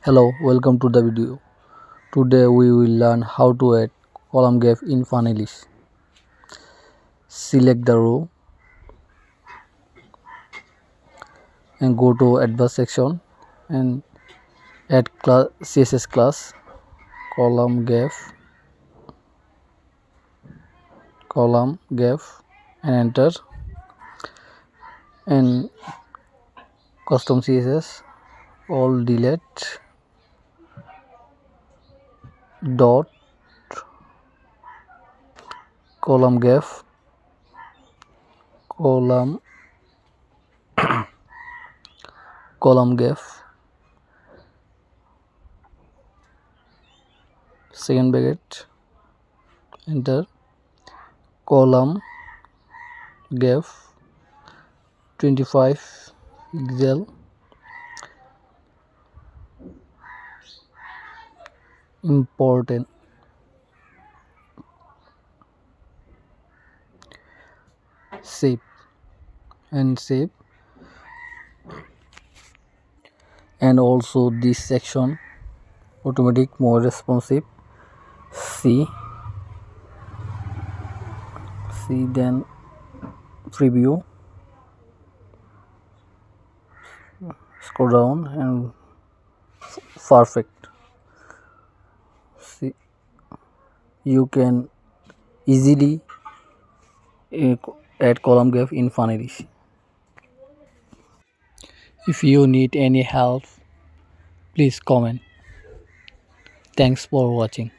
Hello, welcome to the video. Today we will learn how to add column gap in Funnelish. Select the row and go to advanced section and add CSS class column gap and enter and custom CSS all delete dot column gap column column gap second bracket enter column gap 25 pixel important save and save, and also this section automatic more responsive. See then preview, scroll down and perfect. See, you can easily add column gap in Funnelish. If you need any help, please comment. Thanks for watching.